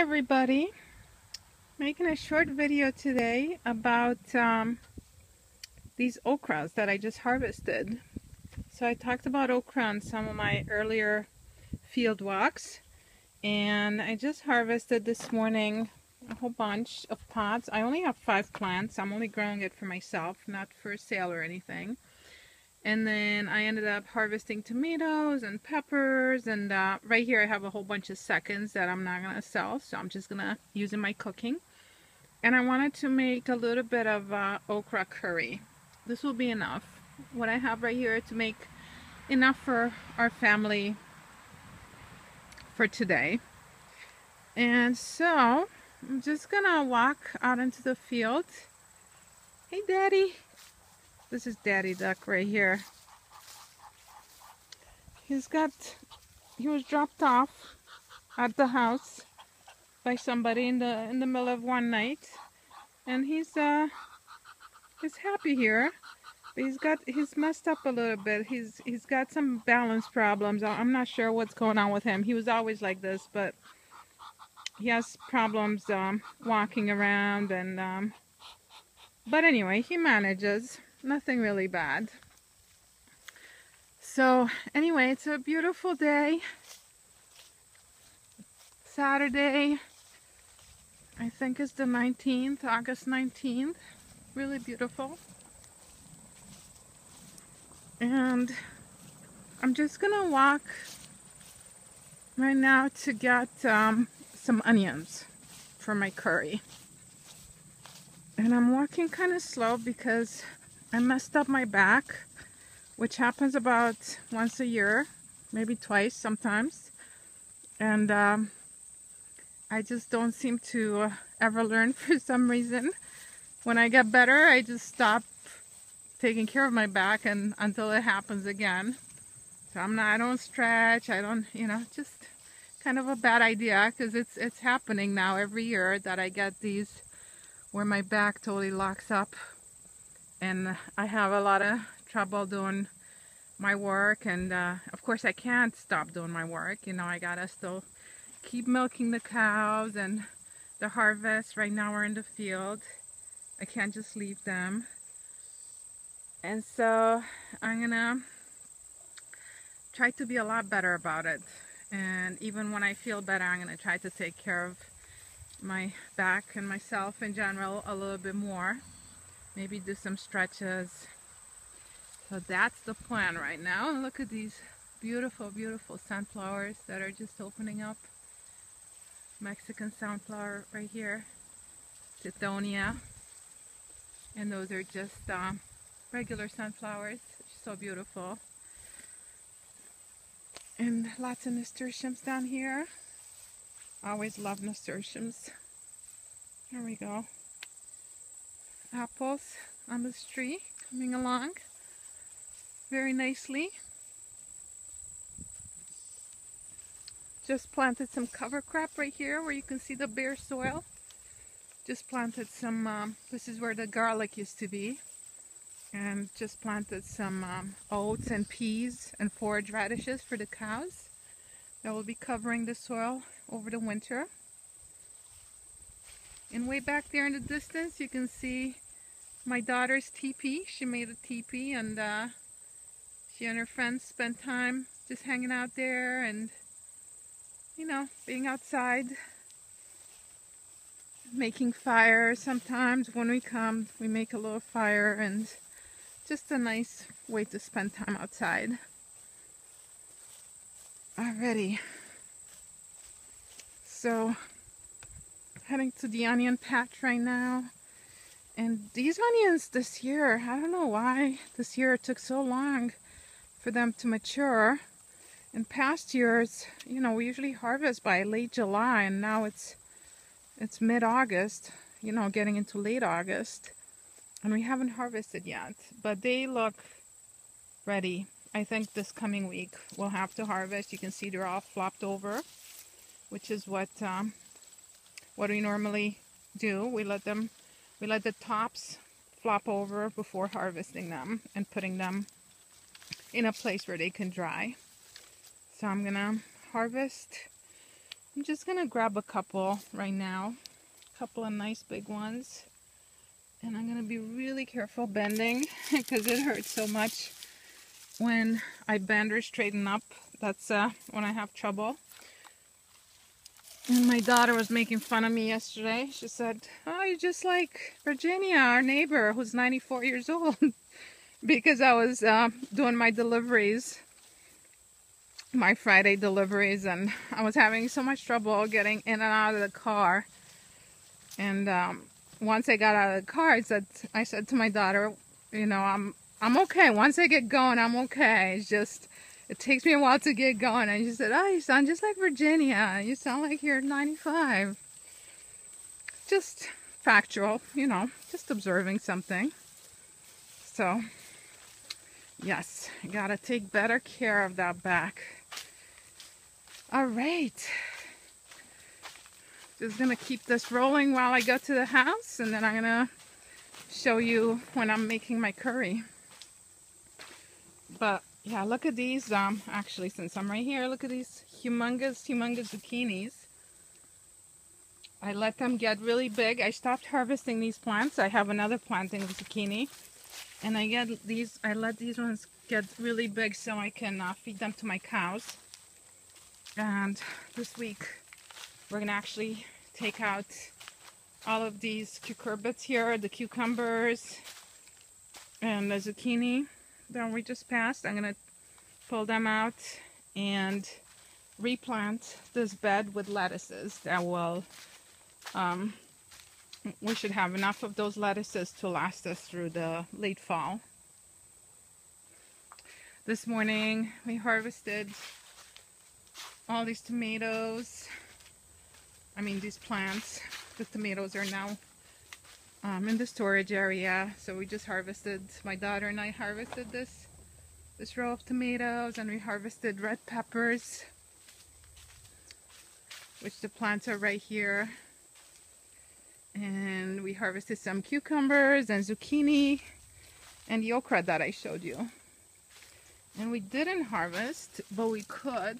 Everybody, making a short video today about these okras that I just harvested. So I talked about okra on some of my earlier field walks, and I just harvested this morning a whole bunch of pods. I only have 5 plants. I'm only growing it for myself, not for sale or anything. And then I ended up harvesting tomatoes and peppers, and right here I have a whole bunch of seconds that I'm not going to sell, so I'm just going to use in my cooking. And I wanted to make a little bit of okra curry. This will be enough. What I have right here to make enough for our family for today. And so I'm just going to walk out into the field. Hey, Daddy. This is Daddy Duck right here. He was dropped off at the house by somebody in the middle of one night, and he's happy here, but he's messed up a little bit. He's got some balance problems. I'm not sure what's going on with him. He was always like this, but he has problems walking around, and but anyway, he manages. Nothing really bad. So anyway, it's a beautiful day. Saturday, I think it's the 19th, August 19th. Really beautiful. And I'm just gonna walk right now to get some onions for my curry. And I'm walking kind of slow because I messed up my back, which happens about once a year, maybe twice sometimes. And I just don't seem to ever learn for some reason. When I get better, I just stop taking care of my back and until it happens again. So I don't stretch, I don't, just kind of a bad idea, because it's happening now every year that I get these where my back totally locks up, and I have a lot of trouble doing my work, and of course I can't stop doing my work. I gotta still keep milking the cows and the harvest. Right now we're in the field. I can't just leave them. And so I'm gonna try to be a lot better about it. And even when I feel better, I'm gonna try to take care of my back and myself in general a little bit more. Maybe do some stretches. So that's the plan right now. And look at these beautiful, beautiful sunflowers that are just opening up. Mexican sunflower right here, Tithonia. And those are just regular sunflowers. So beautiful. And lots of nasturtiums down here. I always love nasturtiums. Here we go. Apples on this tree coming along very nicely. Just planted some cover crop right here where you can see the bare soil. Just planted some, this is where the garlic used to be. And just planted some oats and peas and forage radishes for the cows. That will be covering the soil over the winter. And way back there in the distance, you can see my daughter's teepee. She made a teepee, and she and her friends spent time just hanging out there and, being outside, making fire. Sometimes when we come, we make a little fire, and just a nice way to spend time outside. Alrighty. So, heading to the onion patch right now. And these onions this year, I don't know why this year it took so long for them to mature. In past years, we usually harvest by late July, and now it's mid-August, getting into late August. And we haven't harvested yet, but they look ready. I think this coming week we'll have to harvest. You can see they're all flopped over, which is what we normally do. We let the tops flop over before harvesting them and putting them in a place where they can dry. So I'm gonna harvest I'm just gonna grab a couple right now, a couple of nice big ones, and I'm gonna be really careful bending because it hurts so much when I bend or straighten up. That's when I have trouble. And my daughter was making fun of me yesterday. She said, "Oh, you're just like Virginia, our neighbor, who's 94 years old," because I was doing my deliveries, my Friday deliveries, and I was having so much trouble getting in and out of the car. And once I got out of the car, I said to my daughter, you know, I'm okay. Once I get going, I'm okay. It's just, it takes me a while to get going. And she said, "Oh, you sound just like Virginia. You sound like you're 95. Just factual, you know, just observing something. So, yes, you gotta take better care of that back. All right. Just gonna keep this rolling while I go to the house, and then I'm gonna show you when I'm making my curry. But yeah, look at these. Actually, since I'm right here, look at these humongous zucchinis. I let them get really big. I stopped harvesting these plants. I have another planting of zucchini, and I let these ones get really big so I can feed them to my cows. And this week we're gonna actually take out all of these cucurbits here, the cucumbers and the zucchini that we just passed. I'm gonna pull them out and replant this bed with lettuces that will we should have enough of those lettuces to last us through the late fall. This morning we harvested all these tomatoes. I mean, these plants. The tomatoes are now in the storage area. So we just harvested, my daughter and I harvested this row of tomatoes, and we harvested red peppers, which the plants are right here. And we harvested some cucumbers and zucchini and the okra that I showed you. And we didn't harvest, but we could.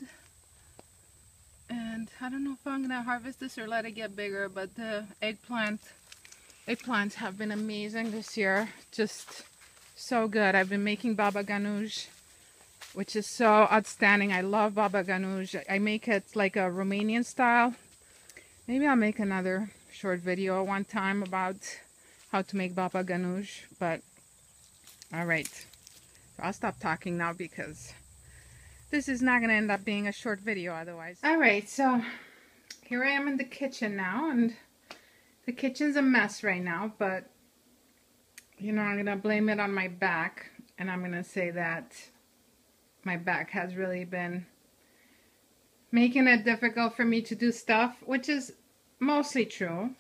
And I don't know if I'm gonna harvest this or let it get bigger, but the eggplants have been amazing this year. Just so good. I've been making baba ganoush, which is so outstanding. I love baba ganoush. I make it like a Romanian style. Maybe I'll make another short video one time about how to make baba ganoush. But all right, so I'll stop talking now because this is not going to end up being a short video otherwise. All right, so here I am in the kitchen now, and the kitchen's a mess right now, but you know, I'm going to blame it on my back, and I'm going to say that my back has really been making it difficult for me to do stuff, which is mostly true.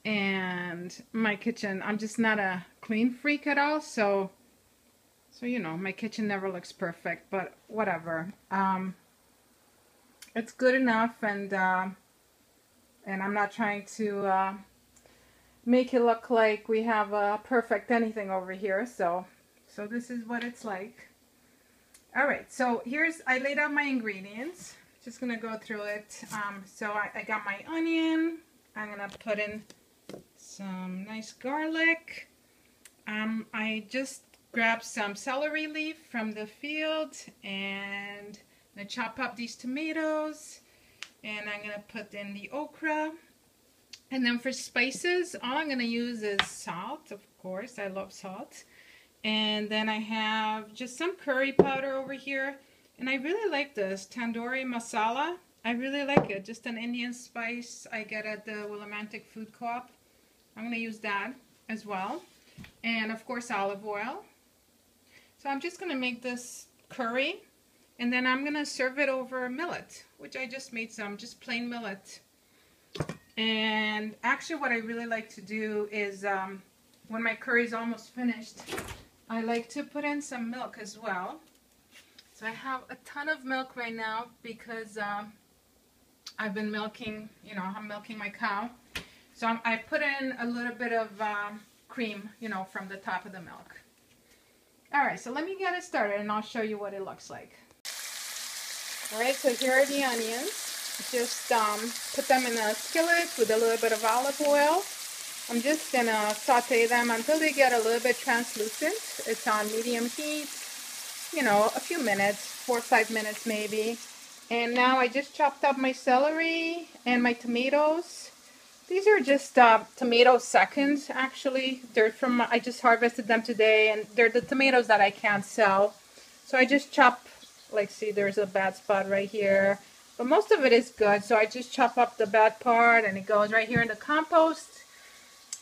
And my kitchen, I'm just not a clean freak at all, so you know, my kitchen never looks perfect, but whatever. It's good enough, and I'm not trying to make it look like we have perfect anything over here. So this is what it's like. All right, so I laid out my ingredients. Just gonna go through it. So I got my onion. I'm gonna put in some nice garlic. I just grab some celery leaf from the field, and I'm gonna chop up these tomatoes, and I'm gonna put in the okra. And then for spices, all I'm gonna use is salt, of course. I love salt. And then I have just some curry powder over here, and I really like this tandoori masala. I really like it. Just an Indian spice I get at the Willimantic Food Co-op. I'm gonna use that as well. And of course olive oil. So I'm just going to make this curry, and then I'm going to serve it over millet, which I just made some, just plain millet. And actually what I really like to do is when my curry is almost finished, I like to put in some milk as well. So I have a ton of milk right now because I've been milking, you know, I'm milking my cow. So I put in a little bit of cream, you know, from the top of the milk. All right, so let me get it started and I'll show you what it looks like. All right, so here are the onions. just put them in a skillet with a little bit of olive oil. I'm just gonna saute them until they get a little bit translucent. It's on medium heat, you know, a few minutes, 4 or 5 minutes maybe. And now I just chopped up my celery and my tomatoes. These are just tomato seconds, actually. They're from, I just harvested them today, and they're the tomatoes that I can't sell. So I just chop, like, see, there's a bad spot right here. But most of it is good, so I just chop up the bad part, and it goes right here in the compost.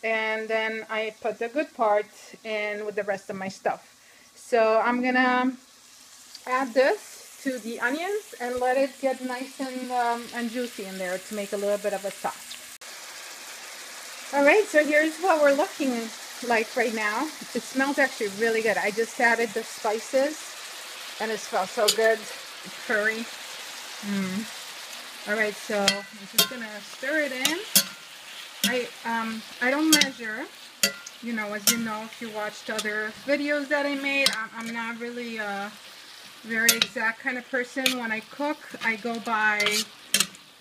And then I put the good part in with the rest of my stuff. So I'm gonna add this to the onions and let it get nice and juicy in there to make a little bit of a sauce. All right, so here's what we're looking like right now. It smells actually really good. I just added the spices and it smells so good. Curry. All right, so I'm just gonna stir it in. I don't measure, you know, as you know, if you watched other videos that I made, I'm not really a very exact kind of person. When I cook, I go by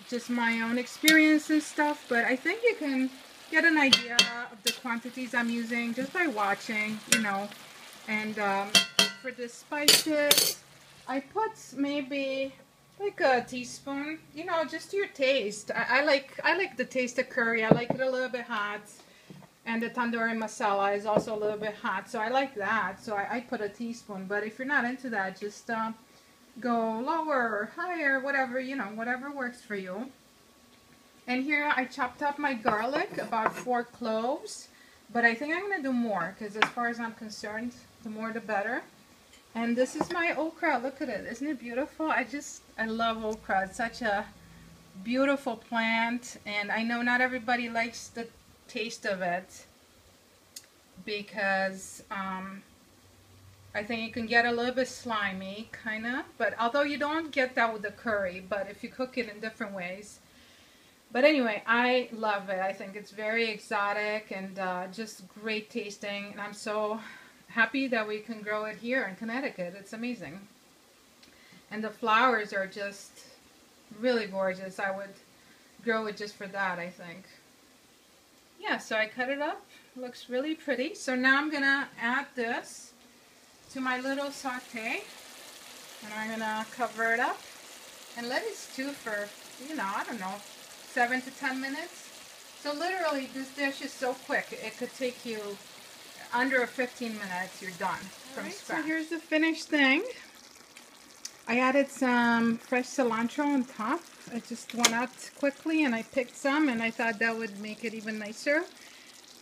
just my own experience and stuff, but I think you can get an idea of the quantities I'm using just by watching, you know. And for the spices, I put maybe like a teaspoon, you know, just to your taste. I like the taste of curry. I like it a little bit hot, and the tandoori masala is also a little bit hot, so I like that. So I put a teaspoon. But if you're not into that, just go lower or higher, whatever, you know, whatever works for you. And here I chopped up my garlic, about 4 cloves, but I think I'm gonna do more because as far as I'm concerned, the more the better. And this is my okra. Look at it. Isn't it beautiful? I love okra. It's such a beautiful plant. And I know not everybody likes the taste of it because I think it can get a little bit slimy, kind of. But although you don't get that with the curry, but if you cook it in different ways. But anyway, I love it. I think it's very exotic and just great tasting. And I'm so happy that we can grow it here in Connecticut. It's amazing. And the flowers are just really gorgeous. I would grow it just for that, I think. Yeah, so I cut it up. Looks really pretty. So now I'm gonna add this to my little saute. And I'm gonna cover it up and let it stew for, you know, I don't know, 7 to 10 minutes. So literally this dish is so quick. It could take you under 15 minutes, you're done from scratch. So here's the finished thing. I added some fresh cilantro on top. I just went out quickly and I picked some and I thought that would make it even nicer.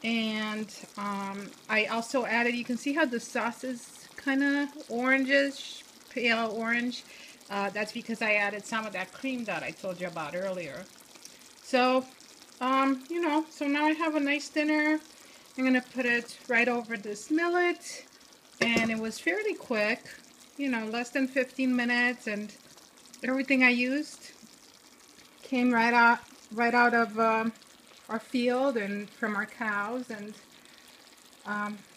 And I also added, you can see how the sauce is kind of orangish, pale orange. That's because I added some of that cream that I told you about earlier. So, you know, so now I have a nice dinner. I'm going to put it right over this millet, and it was fairly quick, you know, less than 15 minutes, and everything I used came right out of our field and from our cows, and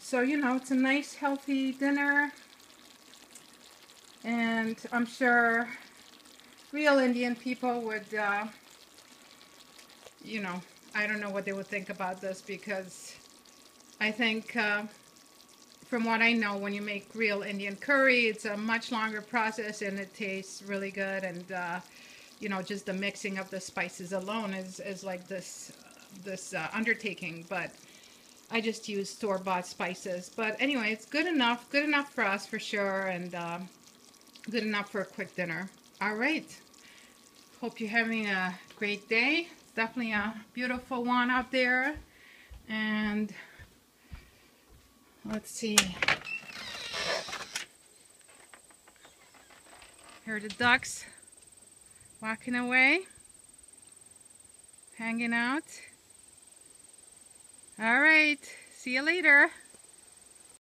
so, you know, it's a nice healthy dinner, and I'm sure real Indian people would, you know, I don't know what they would think about this because I think, from what I know, when you make real Indian curry, it's a much longer process and it tastes really good. And, you know, just the mixing of the spices alone is like this undertaking. But I just use store-bought spices. But anyway, it's good enough for us for sure, and good enough for a quick dinner. All right. Hope you're having a great day. It's definitely a beautiful one out there. And let's see. Here are the ducks walking away, hanging out. All right, see you later.